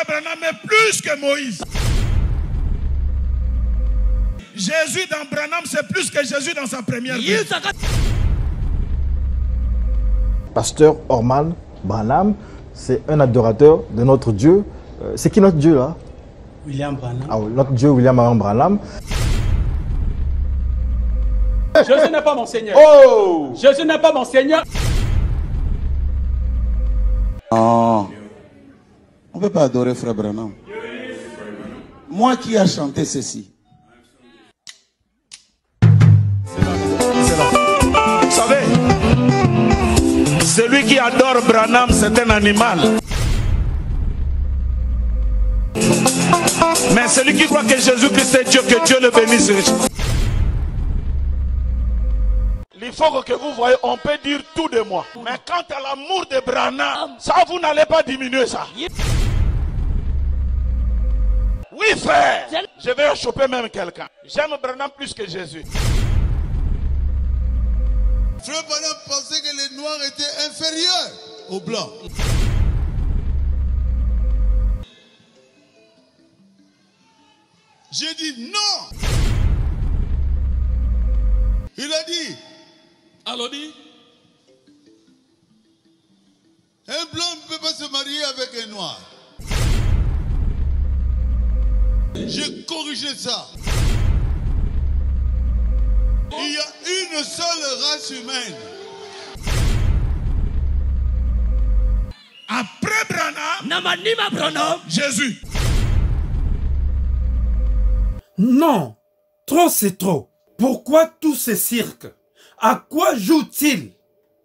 Frère Branham est plus que Moïse. Jésus dans Branham, c'est plus que Jésus dans sa première vie. Pasteur Orman Branham, c'est un adorateur de notre Dieu. C'est qui notre Dieu là? William Branham. Ah, notre Dieu William Marion Branham. Jésus n'est pas mon Seigneur. Oh! Jésus n'est pas mon Seigneur. Non. On ne peut pas adorer Frère Branham. Moi qui a chanté ceci. Vous savez, celui qui adore Branham, c'est un animal. Mais celui qui croit que Jésus-Christ est Dieu, que Dieu le bénisse. Il faut que vous voyez, on peut dire tout de moi. Mais quant à l'amour de Branham, ça vous n'allez pas diminuer ça. Oui frère, je vais choper même quelqu'un. J'aime Branham plus que Jésus. Frère Branham pensait que les noirs étaient inférieurs aux blancs. J'ai dit non. Il a dit, Alors dit, un blanc ne peut pas se marier avec un noir. J'ai corrigé ça. Il y a une seule race humaine. Après Branham, Jésus. Non, trop c'est trop. Pourquoi tous ces cirques? À quoi joue-t-il?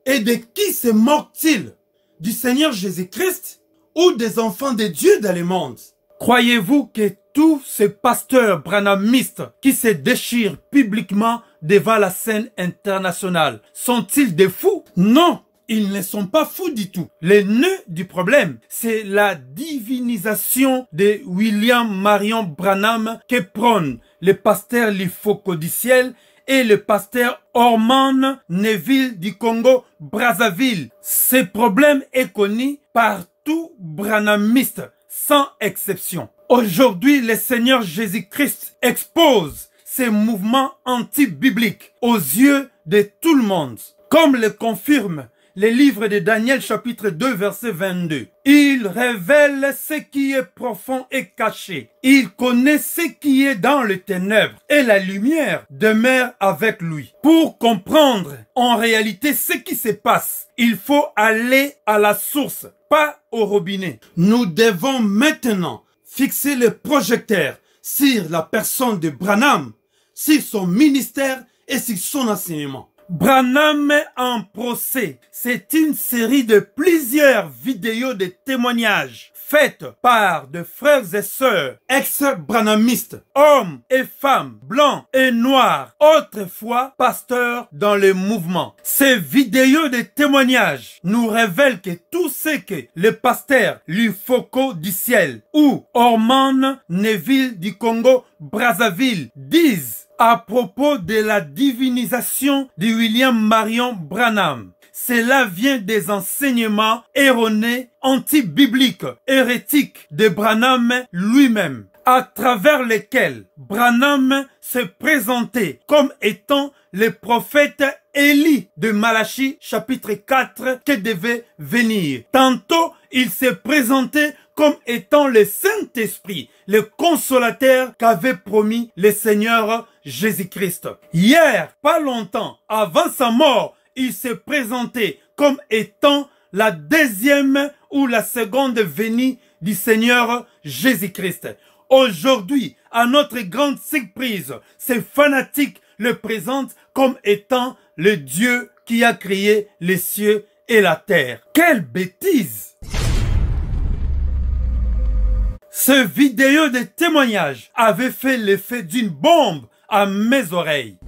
Et de qui se moque-t-il? Du Seigneur Jésus-Christ ou des enfants de Dieu dans le monde? Croyez-vous que tous ces pasteurs branhamistes qui se déchirent publiquement devant la scène internationale sont-ils des fous? Non, ils ne sont pas fous du tout. Le nœud du problème, c'est la divinisation de William Marion Branham que prônent le pasteur Lifoko-Diciel et le pasteur Orman Neville du Congo-Brazzaville. Ce problème est connu par tout branhamiste, sans exception. Aujourd'hui, le Seigneur Jésus-Christ expose ces mouvements anti-bibliques aux yeux de tout le monde. Comme le confirme le livre de Daniel chapitre 2 verset 22. Il révèle ce qui est profond et caché. Il connaît ce qui est dans les ténèbres et la lumière demeure avec lui. Pour comprendre en réalité ce qui se passe, il faut aller à la source, pas au robinet. Nous devons maintenant fixer le projecteur sur la personne de Branham, sur son ministère et sur son enseignement. Branham en procès, c'est une série de plusieurs vidéos de témoignages faites par de frères et sœurs ex-branhamistes, hommes et femmes, blancs et noirs, autrefois pasteurs dans le mouvement. Ces vidéos de témoignages nous révèlent que tout ce que le pasteur Lifoko-Diciel ou Orman Neville du Congo-Brazzaville disent à propos de la divinisation de William Marion Branham. Cela vient des enseignements erronés, anti-bibliques, hérétiques de Branham lui-même, à travers lesquels Branham se présentait comme étant le prophète Élie de Malachie chapitre 4 qui devait venir. Tantôt, il se présentait comme étant le Saint-Esprit, le consolateur qu'avait promis le Seigneur Jésus-Christ. Hier, pas longtemps, avant sa mort, il se présentait comme étant la deuxième ou la seconde venue du Seigneur Jésus-Christ. Aujourd'hui, à notre grande surprise, ces fanatiques le présentent comme étant le Dieu qui a créé les cieux et la terre. Quelle bêtise! Ce vidéo de témoignage avait fait l'effet d'une bombe à mes oreilles.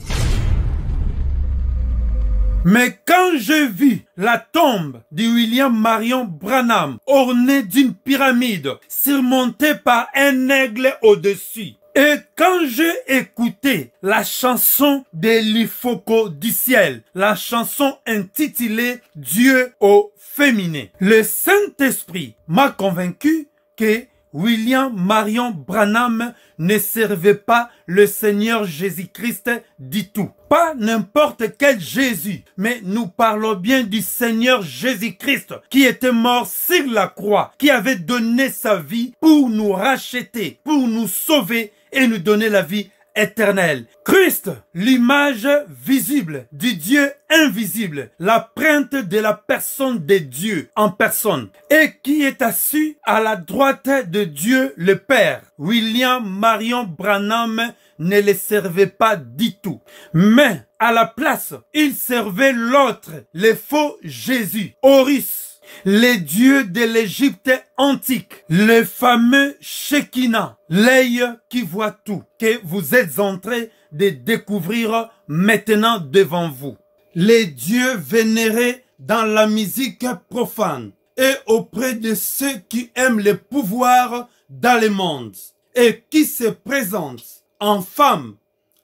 Mais quand j'ai vu la tombe de William Marion Branham ornée d'une pyramide surmontée par un aigle au-dessus, et quand j'ai écouté la chanson de Lifoko-Diciel, la chanson intitulée Dieu au féminin, le Saint-Esprit m'a convaincu que William Marion Branham ne servait pas le Seigneur Jésus-Christ du tout. Pas n'importe quel Jésus, mais nous parlons bien du Seigneur Jésus-Christ qui était mort sur la croix, qui avait donné sa vie pour nous racheter, pour nous sauver et nous donner la vie éternelle. Christ, l'image visible du Dieu invisible, l'empreinte de la personne de Dieu en personne, et qui est assis à la droite de Dieu le Père. William Marion Branham ne le servait pas du tout, mais à la place, il servait l'autre, le faux Jésus, Horus, les dieux de l'Égypte antique, le fameux Shekinah, l'œil qui voit tout, que vous êtes en train de découvrir maintenant devant vous. Les dieux vénérés dans la musique profane et auprès de ceux qui aiment le pouvoir dans le monde et qui se présentent en femme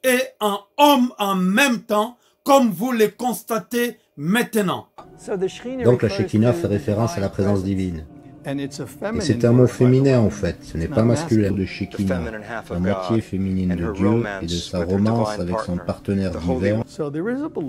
et en homme en même temps, comme vous le constatez maintenant. Donc la Shekinah fait référence à la présence divine. Et c'est un mot féminin en fait, ce n'est pas masculin de Shekinah, la moitié féminine de Dieu et de sa romance avec son partenaire divin.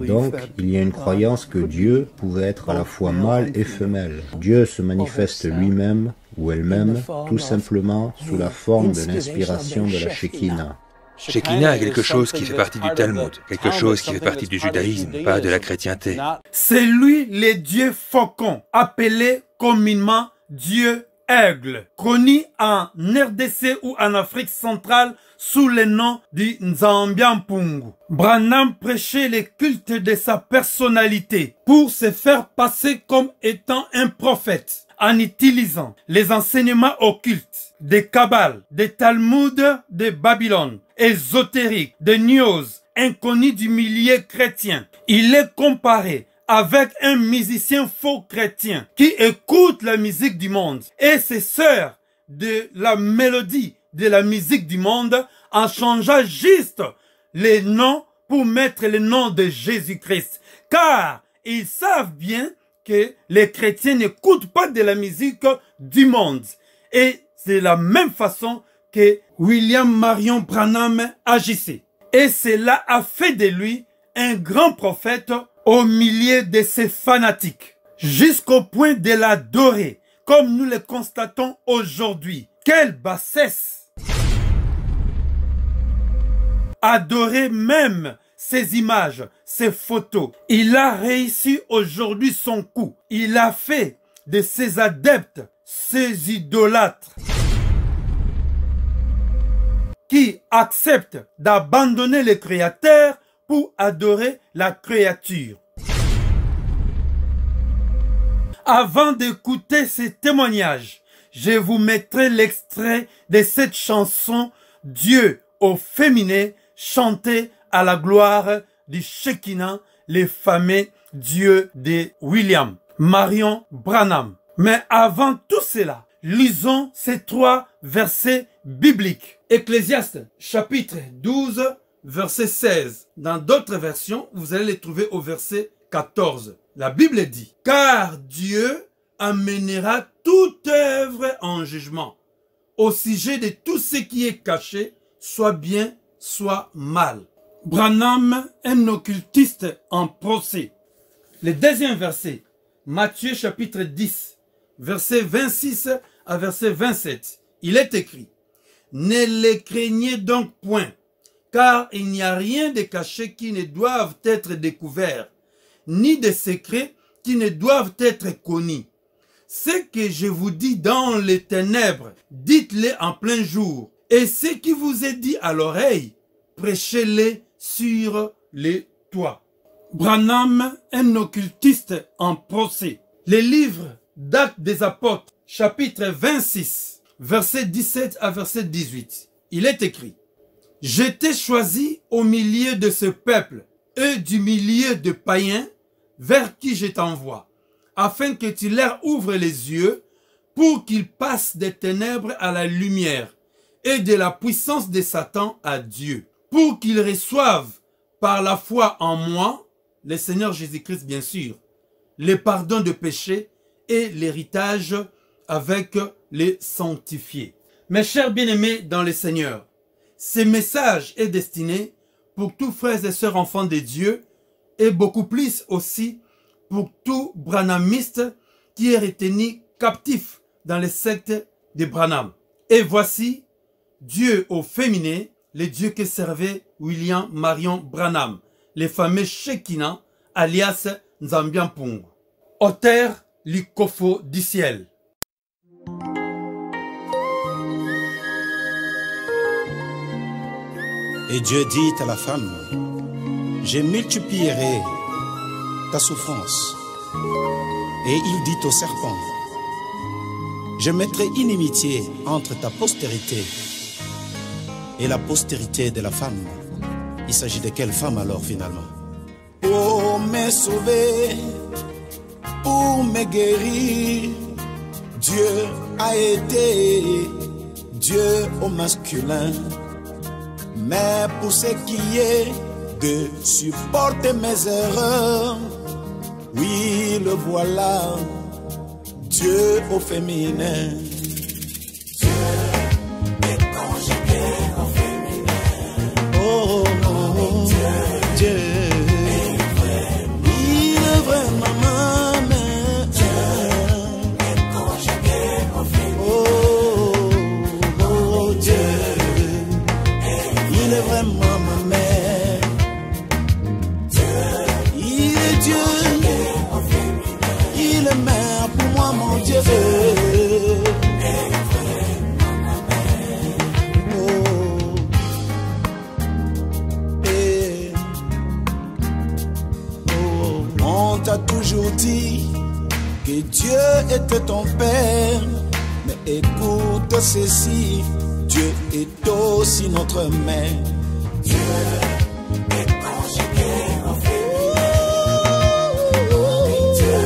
Donc il y a une croyance que Dieu pouvait être à la fois mâle et femelle. Dieu se manifeste lui-même ou elle-même tout simplement sous la forme de l'inspiration de la Shekinah. Shekinah est quelque chose qui fait partie du Talmud, quelque chose qui fait partie du judaïsme, pas de la chrétienté. C'est lui le Dieu faucon, appelé communément Dieu aigle, connu en RDC ou en Afrique centrale sous le nom du Nzambiampungu. Branham prêchait le culte de sa personnalité pour se faire passer comme étant un prophète en utilisant les enseignements occultes des Kabbales, des Talmuds de Babylone, ésotériques, des news, inconnus du milieu chrétien. Il est comparé avec un musicien faux chrétien qui écoute la musique du monde et se sert de la mélodie de la musique du monde en changeant juste les noms pour mettre le nom de Jésus-Christ. Car ils savent bien que les chrétiens n'écoutent pas de la musique du monde. Et c'est la même façon que William Marion Branham agissait. Et cela a fait de lui un grand prophète au milieu de ses fanatiques, jusqu'au point de l'adorer, comme nous le constatons aujourd'hui. Quelle bassesse! Adorer même ces images, ces photos. Il a réussi aujourd'hui son coup. Il a fait de ses adeptes, ses idolâtres, qui acceptent d'abandonner le Créateur pour adorer la créature. Avant d'écouter ces témoignages, je vous mettrai l'extrait de cette chanson « Dieu au féminin » chantée à la gloire du Shekinah, le fameux Dieu de William Marion Branham. Mais avant tout cela, lisons ces 3 versets bibliques. Ecclésiaste chapitre 12, verset 16. Dans d'autres versions, vous allez les trouver au verset 14. La Bible dit, « Car Dieu amènera toute œuvre en jugement, au sujet de tout ce qui est caché, soit bien, soit mal. » Branham, un occultiste en procès. Le deuxième verset, Matthieu chapitre 10, verset 26 à verset 27. Il est écrit, « Ne les craignez donc point, car il n'y a rien de caché qui ne doive être découvert, ni de secrets qui ne doivent être connus. Ce que je vous dis dans les ténèbres, dites-le en plein jour, et ce qui vous est dit à l'oreille, prêchez-le sur les toits. » Branham, un occultiste en procès. Les livres d'Actes des Apôtres, chapitre 26, verset 17 à verset 18. Il est écrit, « Je t'ai choisi au milieu de ce peuple et du milieu de païens vers qui je t'envoie, afin que tu leur ouvres les yeux pour qu'ils passent des ténèbres à la lumière et de la puissance de Satan à Dieu, pour qu'ils reçoivent par la foi en moi, le Seigneur Jésus-Christ bien sûr, le pardon de péché et l'héritage avec les sanctifiés. » Mes chers bien-aimés dans le Seigneur, ce message est destiné pour tous frères et sœurs enfants de Dieu et beaucoup plus aussi pour tout branhamiste qui est retenu captif dans les sectes de Branham. Et voici Dieu au féminin, le Dieu que servait William Marion Branham, le fameux Shekinah alias Nzambiampung, auteur Likofo du ciel. Et Dieu dit à la femme, je multiplierai ta souffrance. Et il dit au serpent, je mettrai inimitié entre ta postérité et la postérité de la femme. Il s'agit de quelle femme alors finalement? Pour me sauver, pour me guérir, Dieu a été Dieu au masculin. Mais pour ce qui est de supporter mes erreurs, oui, le voilà, Dieu au féminin. Dieu est conjugué au féminin. Oh, oh, Dieu est vrai. Il est vrai, maman, mais Dieu est conjugué au féminin. Oh, oh, Dieu. Il est vraiment ma mère. Il est Dieu. Il est mère pour moi, mon Dieu. Oh. Et oh. On t'a toujours dit que Dieu était ton père. Mais écoute ceci. Dieu est aussi notre mère. Dieu est conjugué au féminin. Dieu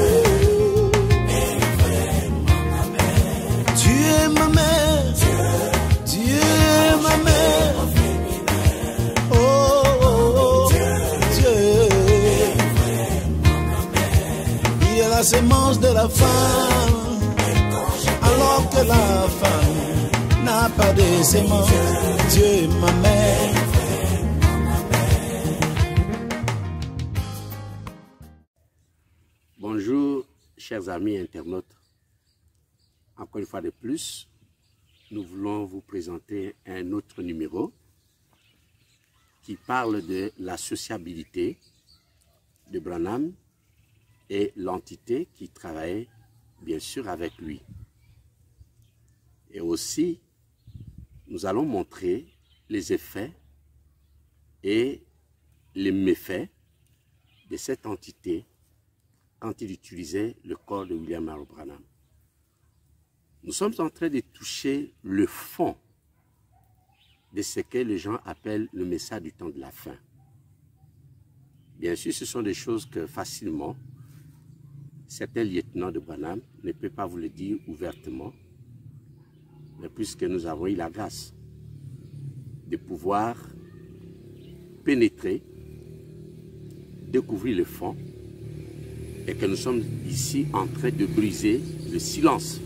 est vraiment ma mère. Dieu est ma mère. Dieu est ma mère. Oh, oh, oh. Dieu est vraiment ma mère. Il est la sémence de la femme, alors que la femme n'a pas de sémence. Dieu est ma mère. Bonjour, chers amis internautes. Encore une fois de plus, nous voulons vous présenter un autre numéro qui parle de la sociabilité de Branham et l'entité qui travaillait bien sûr avec lui. Et aussi, nous allons montrer les effets et les méfaits de cette entité quand il utilisait le corps de William Marion Branham. Nous sommes en train de toucher le fond de ce que les gens appellent le message du temps de la fin. Bien sûr, ce sont des choses que facilement, certains lieutenants de Branham ne peuvent pas vous le dire ouvertement, mais puisque nous avons eu la grâce de pouvoir pénétrer, découvrir le fond, et que nous sommes ici en train de briser le silence.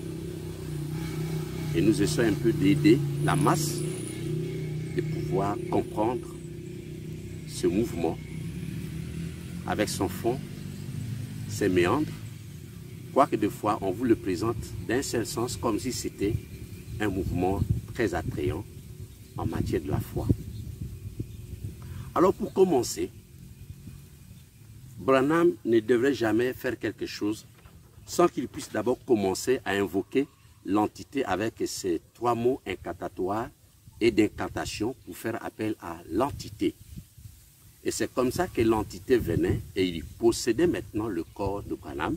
Et nous essayons un peu d'aider la masse de pouvoir comprendre ce mouvement avec son fond, ses méandres, quoique des fois on vous le présente d'un seul sens comme si c'était un mouvement très attrayant en matière de la foi. Alors pour commencer, Branham ne devrait jamais faire quelque chose sans qu'il puisse d'abord commencer à invoquer l'entité avec ces trois mots incantatoires et d'incantation pour faire appel à l'entité. Et c'est comme ça que l'entité venait et il possédait maintenant le corps de Branham.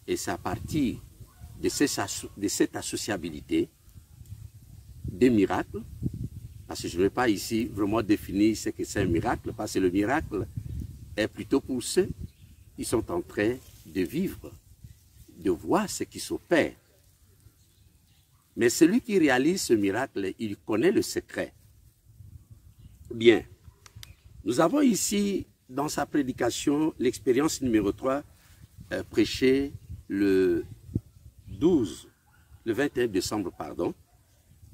Et c'est à partir de cette associabilité des miracles, parce que je ne vais pas ici vraiment définir ce que c'est un miracle, parce que le miracle est plutôt pour ceux qui sont en train de vivre, de voir ce qui s'opère. Mais celui qui réalise ce miracle, il connaît le secret. Bien, nous avons ici, dans sa prédication, l'expérience numéro 3, prêchée le 21 décembre, pardon,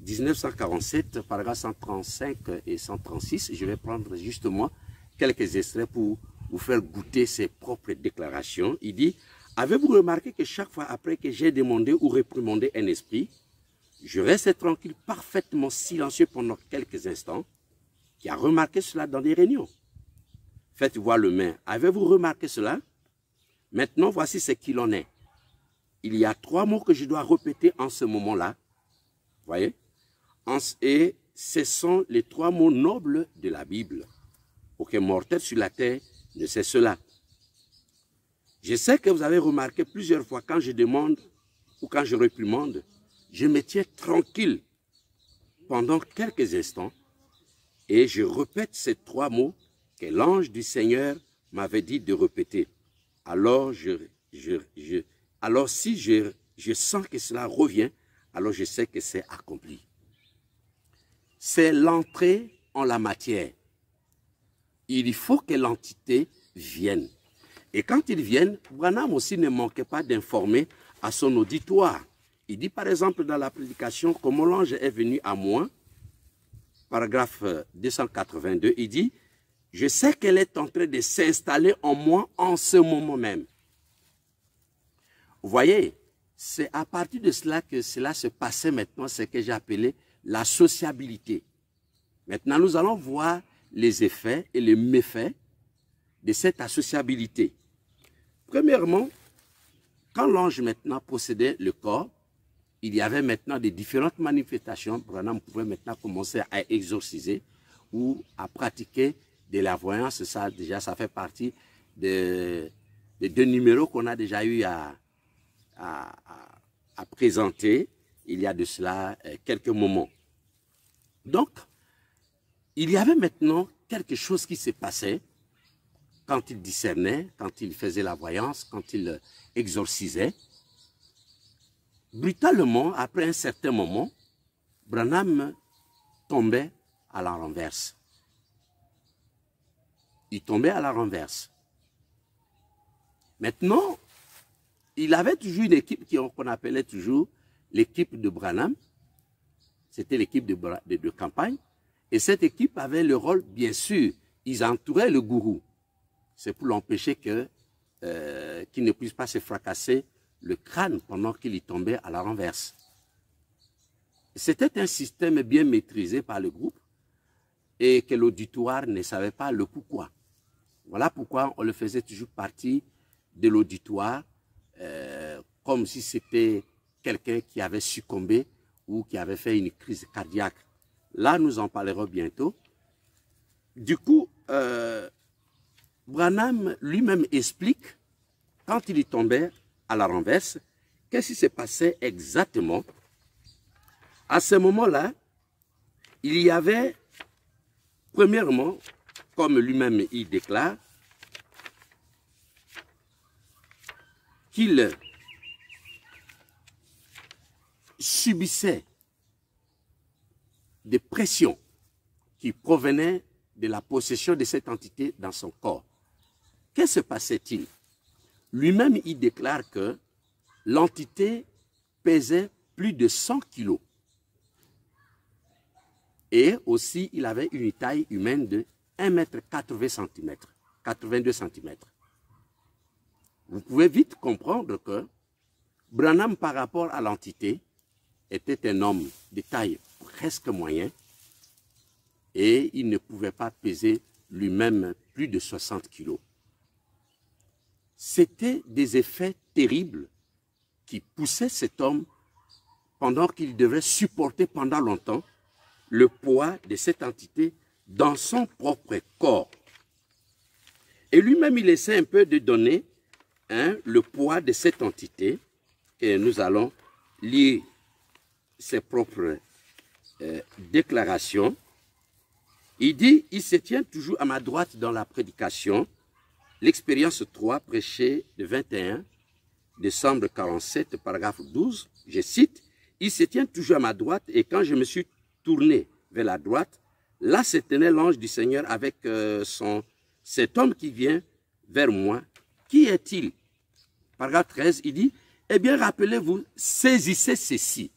1947, paragraphes 135 et 136. Je vais prendre justement quelques extraits pour vous faire goûter ses propres déclarations. Il dit, avez-vous remarqué que chaque fois après que j'ai demandé ou réprimandé un esprit, je reste tranquille, parfaitement silencieux pendant quelques instants? Qui a remarqué cela dans des réunions? Faites voir le main. Avez-vous remarqué cela? Maintenant, voici ce qu'il en est. Il y a 3 mots que je dois répéter en ce moment-là. Voyez? Et ce sont les 3 mots nobles de la Bible. Aucun mortel sur la terre ne sait cela. Je sais que vous avez remarqué plusieurs fois quand je demande ou quand je réprimande, je me tiens tranquille pendant quelques instants et je répète ces 3 mots que l'ange du Seigneur m'avait dit de répéter. Alors, si je sens que cela revient, alors je sais que c'est accompli. C'est l'entrée en la matière. Il faut que l'entité vienne. Et quand ils viennent, Branham aussi ne manquait pas d'informer à son auditoire. Il dit par exemple dans la prédication, comment l'ange est venu à moi, paragraphe 282, il dit, je sais qu'elle est en train de s'installer en moi en ce moment même. Vous voyez, c'est à partir de cela que cela se passait maintenant, ce que j'ai appelé la sociabilité. Maintenant, nous allons voir les effets et les méfaits de cette associabilité. Premièrement, quand l'ange maintenant possédait le corps, il y avait maintenant des différentes manifestations. Branham pouvait maintenant commencer à exorciser ou à pratiquer de la voyance. Ça, déjà, ça fait partie des 2 numéros qu'on a déjà eu à présenter il y a de cela quelques moments. Donc, il y avait maintenant quelque chose qui se passait quand il discernait, quand il faisait la voyance, quand il exorcisait. Brutalement, après un certain moment, Branham tombait à la renverse. Il tombait à la renverse. Maintenant, il avait toujours une équipe qu'on appelait toujours l'équipe de Branham. C'était l'équipe de campagne. Et cette équipe avait le rôle, bien sûr, ils entouraient le gourou. C'est pour l'empêcher qu'il ne puisse pas se fracasser le crâne pendant qu'il y tombait à la renverse. C'était un système bien maîtrisé par le groupe et que l'auditoire ne savait pas le pourquoi. Voilà pourquoi on le faisait toujours partie de l'auditoire comme si c'était quelqu'un qui avait succombé ou qui avait fait une crise cardiaque. Là, nous en parlerons bientôt. Du coup, Branham lui-même explique, quand il y tombait à la renverse, qu'est-ce qui se passait exactement. À ce moment-là, il y avait, premièrement, comme lui-même il déclare, qu'il subissait des pressions qui provenaient de la possession de cette entité dans son corps. Que se passait-il? Lui-même, il déclare que l'entité pesait plus de 100 kilos. Et aussi, il avait une taille humaine de 1,80 m, 82 cm. Vous pouvez vite comprendre que Branham, par rapport à l'entité, était un homme de taille presque moyenne et il ne pouvait pas peser lui-même plus de 60 kilos. C'était des effets terribles qui poussaient cet homme pendant qu'il devait supporter pendant longtemps le poids de cette entité dans son propre corps. Et lui-même, il essaie un peu de donner le poids de cette entité et nous allons lire ses propres déclarations. Il dit, il se tient toujours à ma droite dans la prédication. L'expérience 3, prêchée le 21 décembre 47, paragraphe 12, je cite, il se tient toujours à ma droite et quand je me suis tourné vers la droite, là se tenait l'ange du Seigneur avec cet homme qui vient vers moi. Qui est-il? Paragraphe 13, il dit, eh bien rappelez-vous, saisissez ceci.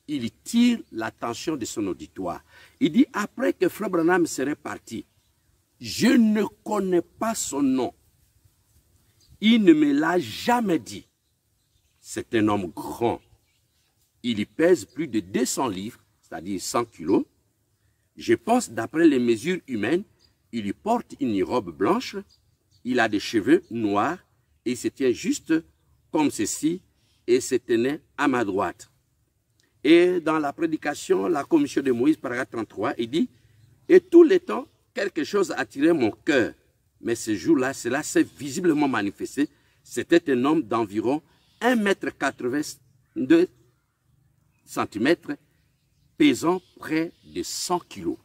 il tire l'attention de son auditoire. Il dit, après que Frère Branham serait parti, je ne connais pas son nom. Il ne me l'a jamais dit. C'est un homme grand. Il y pèse plus de 200 livres, c'est-à-dire 100 kilos. Je pense, d'après les mesures humaines, il y porte une robe blanche, il a des cheveux noirs et il se tient juste comme ceci et se tenait à ma droite. Et dans la prédication, la commission de Moïse, paragraphe 33, il dit, et tout le temps, quelque chose attirait mon cœur. Mais ce jour-là, cela s'est visiblement manifesté. C'était un homme d'environ 1,82 m, pesant près de 100 kilos.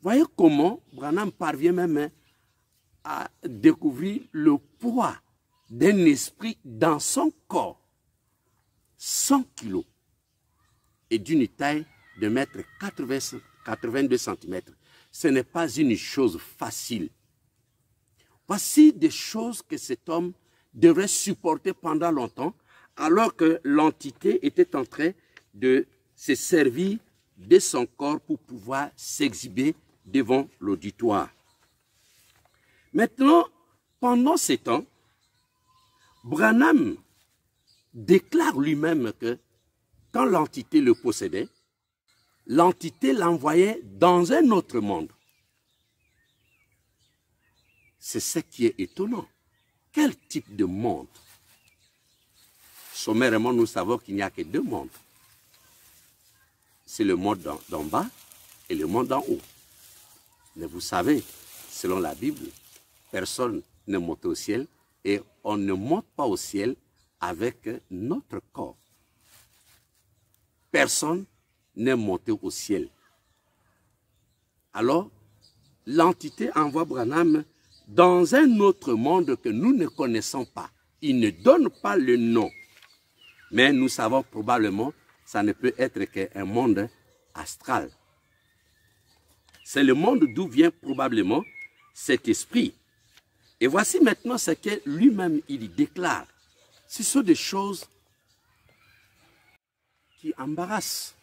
Voyez comment Branham parvient même à découvrir le poids d'un esprit dans son corps. 100 kilos et d'une taille de 1,82 m. Ce n'est pas une chose facile. Voici des choses que cet homme devrait supporter pendant longtemps, alors que l'entité était en train de se servir de son corps pour pouvoir s'exhiber devant l'auditoire. Maintenant, pendant ces temps, Branham déclare lui-même que quand l'entité le possédait, l'entité l'envoyait dans un autre monde. C'est ce qui est étonnant. Quel type de monde? Sommairement, nous savons qu'il n'y a que deux mondes. C'est le monde d'en bas et le monde d'en haut. Mais vous savez, selon la Bible, personne n'est monté au ciel et on ne monte pas au ciel avec notre corps. Personne n'est monté au ciel. Alors, l'entité envoie Branham dans un autre monde que nous ne connaissons pas. Il ne donne pas le nom. Mais nous savons probablement que ça ne peut être qu'un monde astral. C'est le monde d'où vient probablement cet esprit. Et voici maintenant ce que lui-même il déclare. Ce sont des choses qui embarrassent,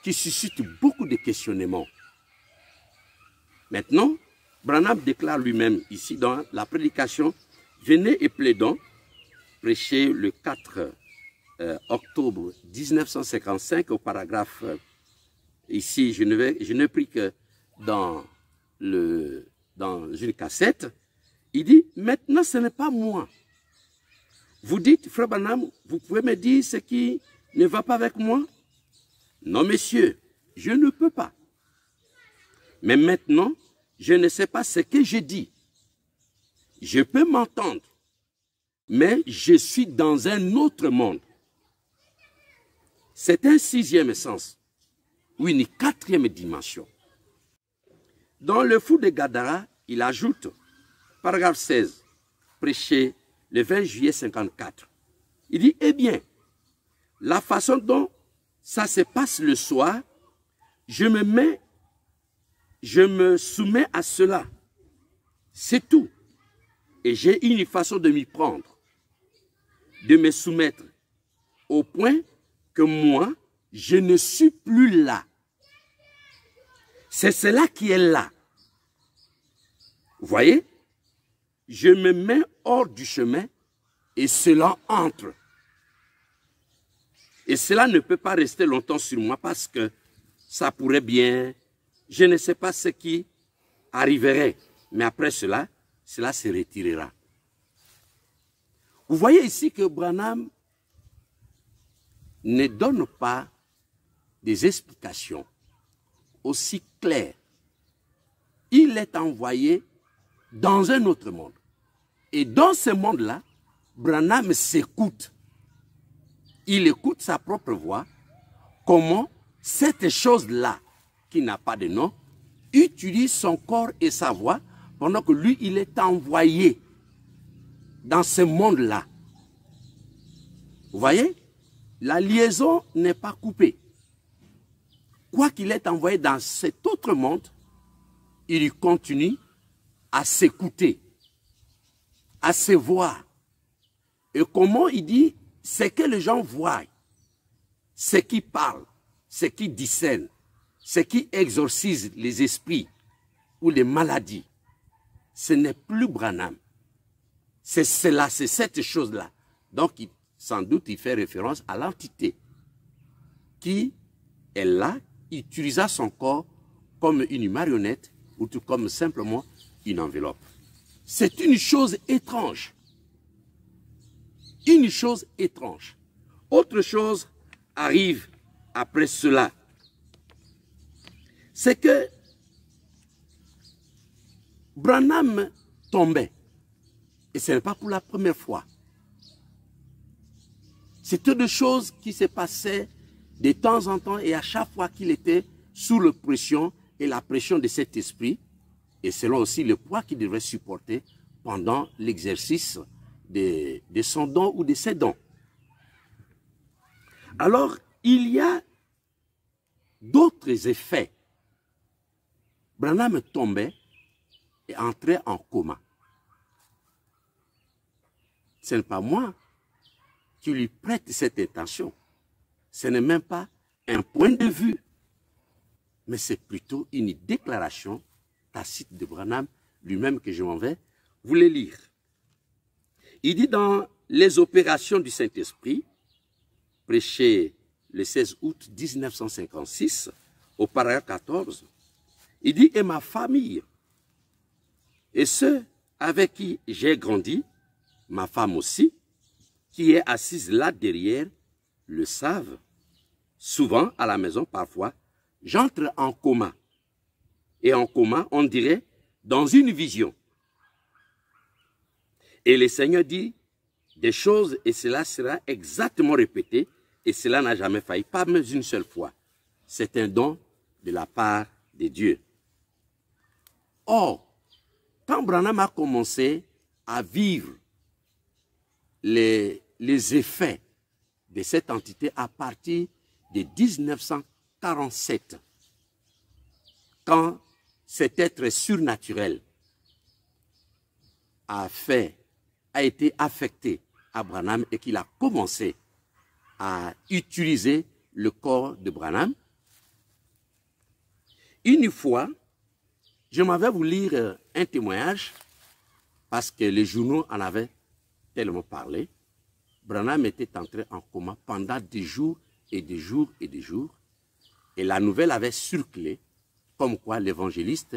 qui suscitent beaucoup de questionnements. Maintenant, Branham déclare lui-même ici dans la prédication « Venez et plaidons », prêché le 4 octobre 1955 au paragraphe, ici je ne pris que dans une cassette, il dit « Maintenant ce n'est pas moi. Vous dites, Frère Branham, vous pouvez me dire ce qui ne va pas avec moi? Non, messieurs, je ne peux pas. Mais maintenant, je ne sais pas ce que je dis. Je peux m'entendre, mais je suis dans un autre monde. C'est un sixième sens, ou une quatrième dimension. Dans le fou de Gadara, il ajoute, paragraphe 16, prêché le 20 juillet 54. Il dit, eh bien, la façon dont ça se passe le soir, je me soumets à cela. C'est tout. Et j'ai une façon de m'y prendre, de me soumettre, au point que moi, je ne suis plus là. C'est cela qui est là. Vous voyez? Je me mets hors du chemin et cela entre. Et cela ne peut pas rester longtemps sur moi parce que ça pourrait bien, je ne sais pas ce qui arriverait. Mais après cela, cela se retirera. Vous voyez ici que Branham ne donne pas des explications aussi claires. Il est envoyé dans un autre monde. Et dans ce monde-là, Branham s'écoute. Il écoute sa propre voix, comment cette chose-là, qui n'a pas de nom, utilise son corps et sa voix, pendant que lui, il est envoyé dans ce monde-là. Vous voyez? La liaison n'est pas coupée. Quoi qu'il est envoyé dans cet autre monde, il continue à s'écouter, à se voir. Et comment il dit, c'est que les gens voient, ce qui parle, ce qui discerne, ce qui exorcise les esprits ou les maladies, ce n'est plus Branham. C'est cela, c'est cette chose-là. Donc, sans doute, il fait référence à l'entité qui est là, utilisa son corps comme une marionnette ou tout comme simplement une enveloppe. C'est une chose étrange. Une chose étrange. Autre chose arrive après cela. C'est que Branham tombait. Et ce n'est pas pour la première fois. C'était des choses qui se passaient de temps en temps et à chaque fois qu'il était sous la pression et la pression de cet esprit, et selon aussi le poids qu'il devrait supporter pendant l'exercice de son don ou de ses dons. Alors, il y a d'autres effets. Branham tombait et entrait en coma. Ce n'est pas moi qui lui prête cette intention. Ce n'est même pas un point de vue, mais c'est plutôt une déclaration tacite de Branham lui-même que je m'en vais vous les lire. Il dit dans les opérations du Saint-Esprit, prêché le 16 août 1956, au paragraphe 14, il dit « Et ma famille, et ceux avec qui j'ai grandi, ma femme aussi, qui est assise là derrière, le savent. Souvent, à la maison, parfois, j'entre en coma. Et en coma, on dirait, dans une vision. Et le Seigneur dit des choses, et cela sera exactement répété, et cela n'a jamais failli, pas même une seule fois. C'est un don de la part de Dieu. Or, quand Branham a commencé à vivre les effets de cette entité à partir de 1947, quand cet être surnaturel a été affecté à Branham et qu'il a commencé à utiliser le corps de Branham, une fois, je m'en vais vous lire un témoignage parce que les journaux en avaient tellement parlé. Branham était entré en coma pendant des jours et des jours et des jours. Et la nouvelle avait circulé comme quoi l'évangéliste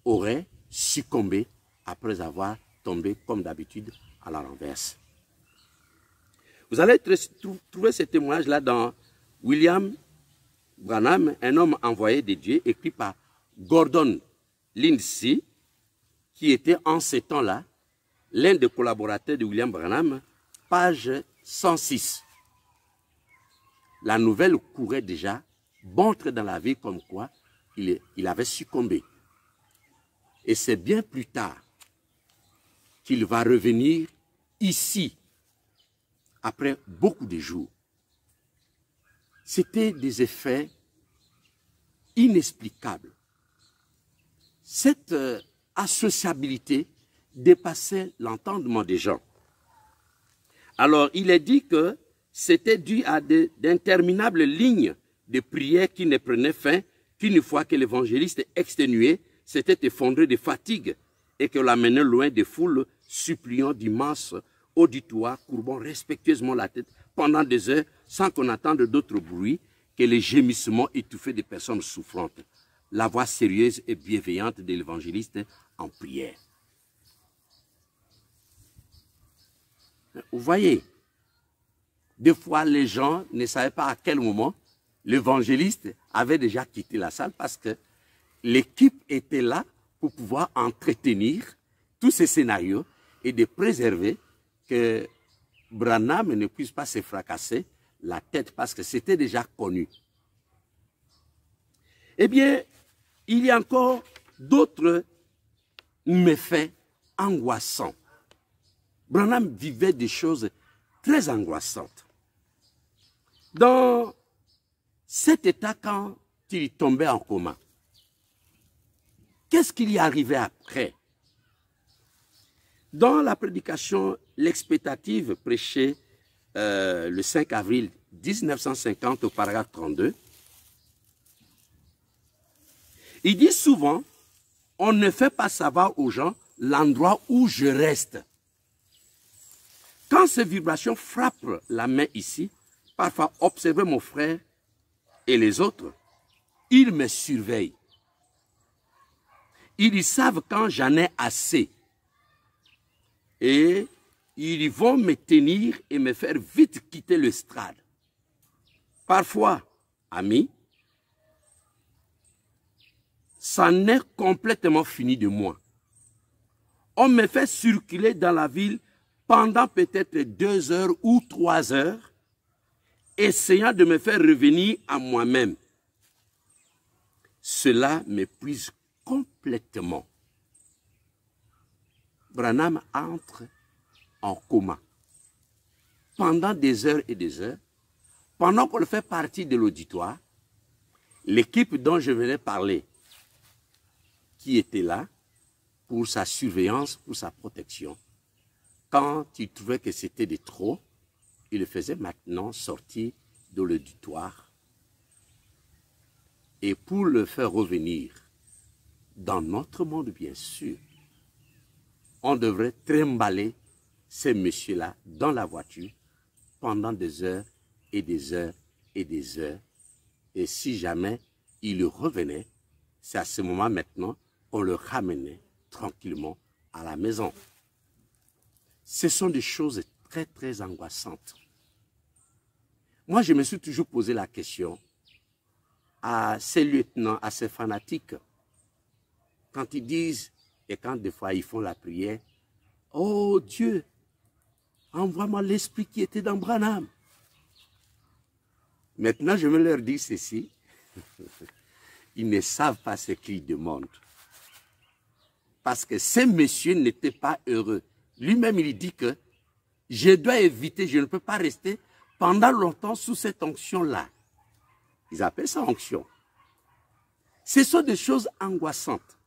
aurait succombé après avoir tombé comme d'habitude à la renverse. Vous allez trouver ce témoignage-là dans William Branham, un homme envoyé de Dieu, écrit par Gordon Lindsay, qui était en ces temps-là l'un des collaborateurs de William Branham, page 106. La nouvelle courait déjà, montre dans la vie comme quoi il avait succombé. Et c'est bien plus tard qu'il va revenir ici, après beaucoup de jours. C'était des effets inexplicables. Cette associabilité dépassait l'entendement des gens. Alors, il est dit que c'était dû à d'interminables lignes de prières qui ne prenaient fin qu'une fois que l'évangéliste exténué s'était effondré de fatigue et que l'amenait loin des foules, suppliant d'immenses auditoires, courbant respectueusement la tête pendant des heures sans qu'on entende d'autres bruits que les gémissements étouffés des personnes souffrantes. La voix sérieuse et bienveillante de l'évangéliste en prière. Vous voyez, des fois les gens ne savaient pas à quel moment l'évangéliste avait déjà quitté la salle parce que l'équipe était là pour pouvoir entretenir tous ces scénarios et de préserver que Branham ne puisse pas se fracasser la tête parce que c'était déjà connu. Eh bien, il y a encore d'autres méfaits angoissants. Branham vivait des choses très angoissantes. Dans cet état, quand il tombait en coma, qu'est-ce qu'il y arrivait après? Dans la prédication, l'expectative prêchée le 5 avril 1950 au paragraphe 32, il dit souvent, on ne fait pas savoir aux gens l'endroit où je reste. Quand ces vibrations frappent la main ici, parfois observez mon frère et les autres, ils me surveillent. Ils savent quand j'en ai assez. Et ils vont me tenir et me faire vite quitter le strade. Parfois, amis, ça n'est complètement fini de moi. On me fait circuler dans la ville pendant peut-être 2 heures ou 3 heures, essayant de me faire revenir à moi-même. Cela m'épuise complètement. Branham entre en coma pendant des heures et des heures. Pendant qu'on fait partie de l'auditoire, l'équipe dont je venais parler, qui était là pour sa surveillance, pour sa protection, quand il trouvait que c'était de trop, il le faisait maintenant sortir de l'auditoire. Et pour le faire revenir dans notre monde, bien sûr, on devrait trimballer ces messieurs-là dans la voiture pendant des heures et des heures et des heures. Et si jamais ils revenaient, c'est à ce moment maintenant qu'on le ramenait tranquillement à la maison. Ce sont des choses très, très angoissantes. Moi, je me suis toujours posé la question à ces lieutenants, à ces fanatiques, quand ils disent, et quand des fois ils font la prière, « Oh Dieu, envoie-moi l'esprit qui était dans Branham. » Maintenant, je vais leur dire ceci. Ils ne savent pas ce qu'ils demandent. Parce que ces messieurs n'étaient pas heureux. Lui-même, il dit que je dois éviter, je ne peux pas rester pendant longtemps sous cette onction-là. Ils appellent ça onction. Ce sont des choses angoissantes.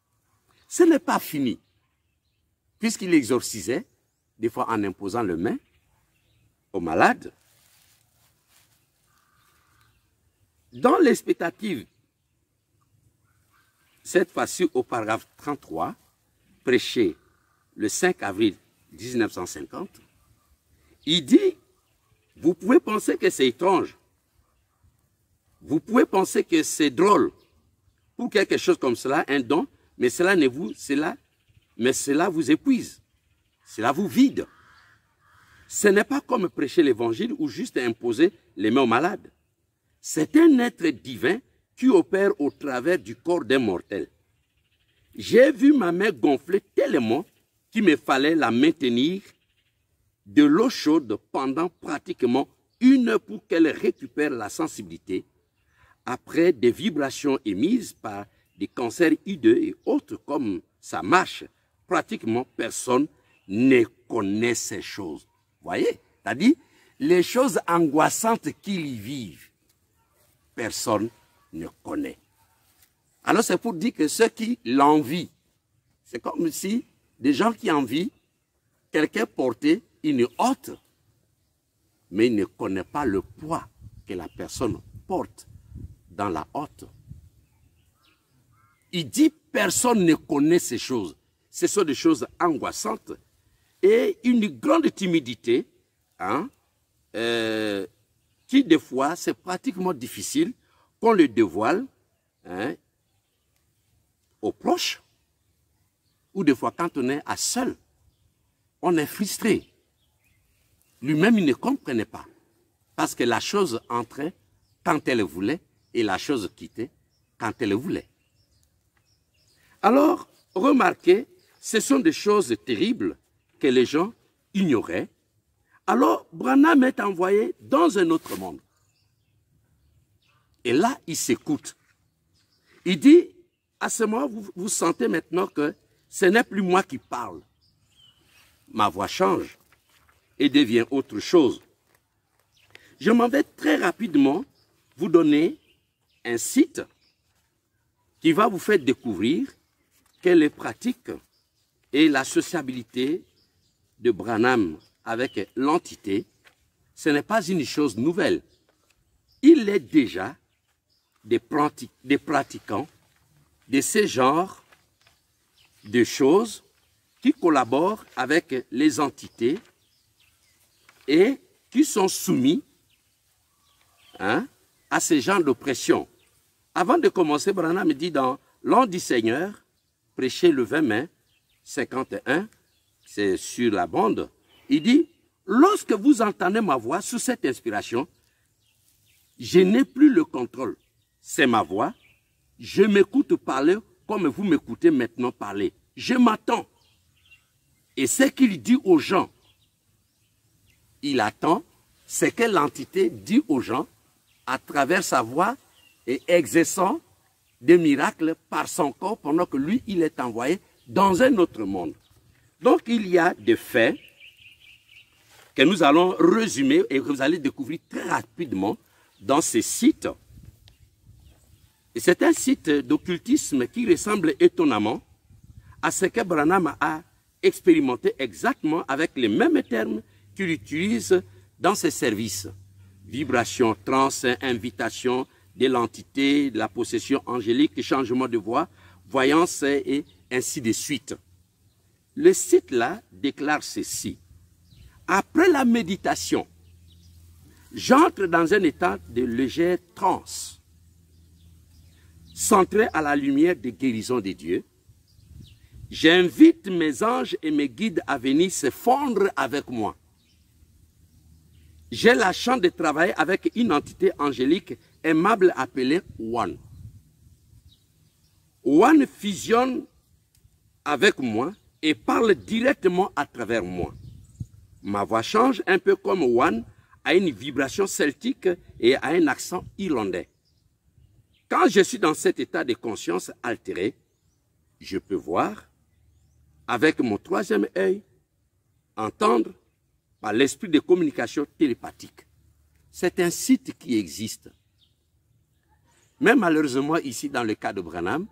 Ce n'est pas fini. Puisqu'il exorcisait, des fois en imposant les mains aux malades. Dans l'expectative, cette fois-ci au paragraphe 33, prêché le 5 avril 1950, il dit, vous pouvez penser que c'est étrange, vous pouvez penser que c'est drôle, pour quelque chose comme cela, un don, mais cela vous épuise, cela vous vide. Ce n'est pas comme prêcher l'évangile ou juste imposer les mains aux malades. C'est un être divin qui opère au travers du corps d'un mortel. J'ai vu ma main gonfler tellement qu'il me fallait la maintenir de l'eau chaude pendant pratiquement 1 heure pour qu'elle récupère la sensibilité après des vibrations émises par des cancers hideux et autres comme ça marche. Pratiquement personne ne connaît ces choses. Vous voyez? C'est-à-dire, les choses angoissantes qu'ils y vivent, personne ne connaît. Alors c'est pour dire que ceux qui l'envient, c'est comme si des gens qui envient quelqu'un porter une hotte, mais il ne connaît pas le poids que la personne porte dans la hotte. Il dit personne ne connaît ces choses. Ce sont des choses angoissantes et une grande timidité, hein, qui des fois c'est pratiquement difficile qu'on le dévoile, hein, aux proches, ou des fois quand on est à seul, on est frustré. Lui-même, il ne comprenait pas. Parce que la chose entrait quand elle voulait et la chose quittait quand elle voulait. Alors, remarquez, ce sont des choses terribles que les gens ignoraient. Alors, Branham est envoyé dans un autre monde. Et là, il s'écoute. Il dit, à ce moment, vous sentez maintenant que ce n'est plus moi qui parle. Ma voix change et devient autre chose. Je m'en vais très rapidement vous donner un site qui va vous faire découvrir que les pratiques et la sociabilité de Branham avec l'entité, ce n'est pas une chose nouvelle. il est déjà des pratiquants de ce genre de choses qui collaborent avec les entités et qui sont soumis à ce genre d'oppression. Avant de commencer, Branham me dit dans L'An du Seigneur, prêché le 20 mai 51, c'est sur la bande, il dit, lorsque vous entendez ma voix sous cette inspiration, je n'ai plus le contrôle. C'est ma voix. Je m'écoute parler comme vous m'écoutez maintenant parler. Je m'attends. Et ce qu'il dit aux gens, il attend, c'est que l'entité dit aux gens à travers sa voix et exerçant des miracles par son corps pendant que lui, il est envoyé dans un autre monde. Donc, il y a des faits que nous allons résumer et que vous allez découvrir très rapidement dans ces sites. Et c'est un site d'occultisme qui ressemble étonnamment à ce que Branham a expérimenté exactement avec les mêmes termes qu'il utilise dans ses services. Vibration, transe, invitation de l'entité, de la possession angélique, changement de voix, voyance et ainsi de suite. Le site-là déclare ceci. Après la méditation, j'entre dans un état de légère transe, centré à la lumière de guérison de Dieu. J'invite mes anges et mes guides à venir se fondre avec moi. J'ai la chance de travailler avec une entité angélique aimable appelée One. One fusionne avec moi et parle directement à travers moi. Ma voix change un peu comme One a une vibration celtique et a un accent irlandais. Quand je suis dans cet état de conscience altéré, je peux voir avec mon troisième œil, entendre par l'esprit de communication télépathique. C'est un site qui existe. Mais malheureusement, ici, dans le cas de Branham,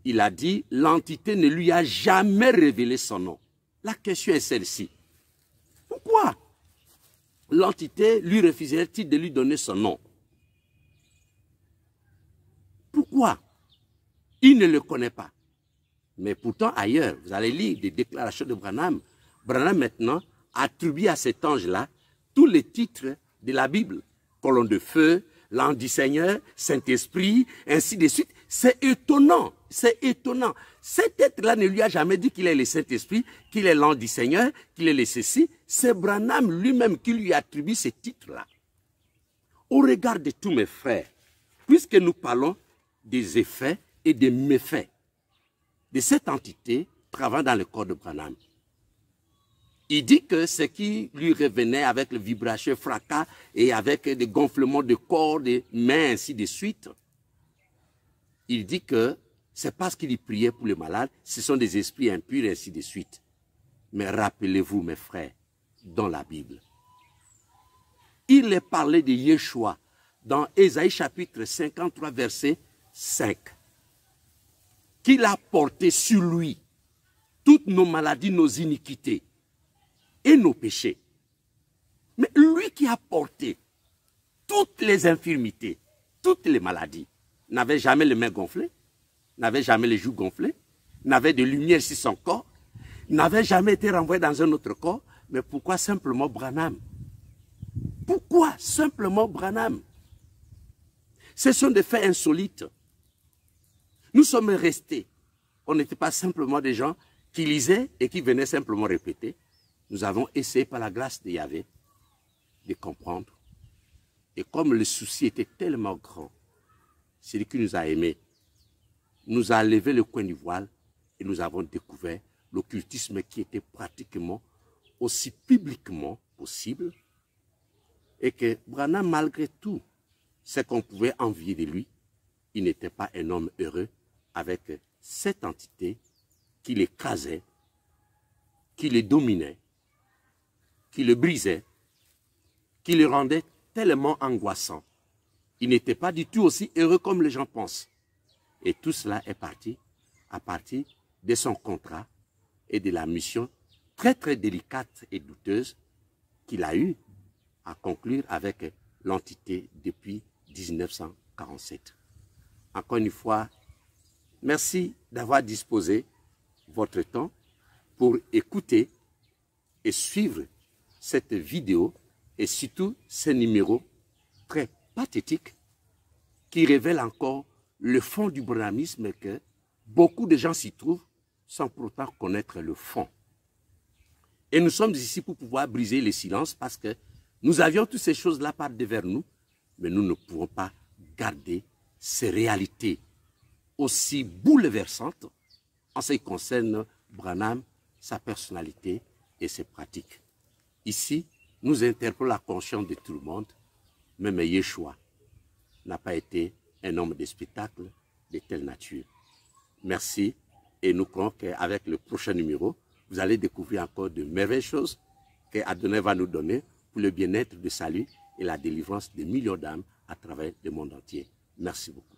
il a dit, l'entité ne lui a jamais révélé son nom. La question est celle-ci. Pourquoi l'entité lui refuserait-il de lui donner son nom? Pourquoi? Il ne le connaît pas. Mais pourtant, ailleurs, vous allez lire des déclarations de Branham. Branham, maintenant, attribue à cet ange-là tous les titres de la Bible. Colonne de feu, l'ange du Seigneur, Saint-Esprit, ainsi de suite. C'est étonnant, c'est étonnant. Cet être-là ne lui a jamais dit qu'il est le Saint-Esprit, qu'il est l'ange du Seigneur, qu'il est le ceci. C'est Branham lui-même qui lui attribue ces titres-là. Au regard de tous mes frères, puisque nous parlons des effets et des méfaits de cette entité travaillant dans le corps de Branham, il dit que ce qui lui revenait avec le vibration fracas et avec des gonflements de corps, des mains, ainsi de suite, il dit que c'est parce qu'il y priait pour les malades, ce sont des esprits impurs, ainsi de suite. Mais rappelez-vous, mes frères, dans la Bible, il est parlé de Yeshua dans Ésaïe chapitre 53, verset 5, qu'il a porté sur lui toutes nos maladies, nos iniquités et nos péchés. Mais lui qui a porté toutes les infirmités, toutes les maladies, n'avait jamais les mains gonflées, n'avait jamais les joues gonflées, n'avait de lumière sur son corps, n'avait jamais été renvoyé dans un autre corps. Mais pourquoi simplement Branham? Pourquoi simplement Branham? Ce sont des faits insolites. Nous sommes restés. On n'était pas simplement des gens qui lisaient et qui venaient simplement répéter. Nous avons essayé par la grâce de Yahvé de comprendre. Et comme le souci était tellement grand, celui qui nous a aimés nous a levé le coin du voile et nous avons découvert l'occultisme qui était pratiquement aussi publiquement possible et que Branham, malgré tout ce qu'on pouvait envier de lui, il n'était pas un homme heureux avec cette entité qui l'écrasait, qui le dominait, qui le brisait, qui le rendait tellement angoissant. Il n'était pas du tout aussi heureux comme les gens pensent. Et tout cela est parti à partir de son contrat et de la mission très très délicate et douteuse qu'il a eu à conclure avec l'entité depuis 1947. Encore une fois, merci d'avoir disposé votre temps pour écouter et suivre cette vidéo et surtout ce numéro très pathétique qui révèle encore le fond du branhamisme que beaucoup de gens s'y trouvent sans pourtant connaître le fond. Et nous sommes ici pour pouvoir briser le silence parce que nous avions toutes ces choses-là par devers nous, mais nous ne pouvons pas garder ces réalités aussi bouleversantes en ce qui concerne Branham, sa personnalité et ses pratiques. Ici, nous interpellons la conscience de tout le monde, même Yeshua n'a pas été un homme de spectacle de telle nature. Merci et nous croyons qu'avec le prochain numéro, vous allez découvrir encore de merveilleuses choses qu'Adonai va nous donner pour le bien-être, le salut et la délivrance de millions d'âmes à travers le monde entier. Merci beaucoup.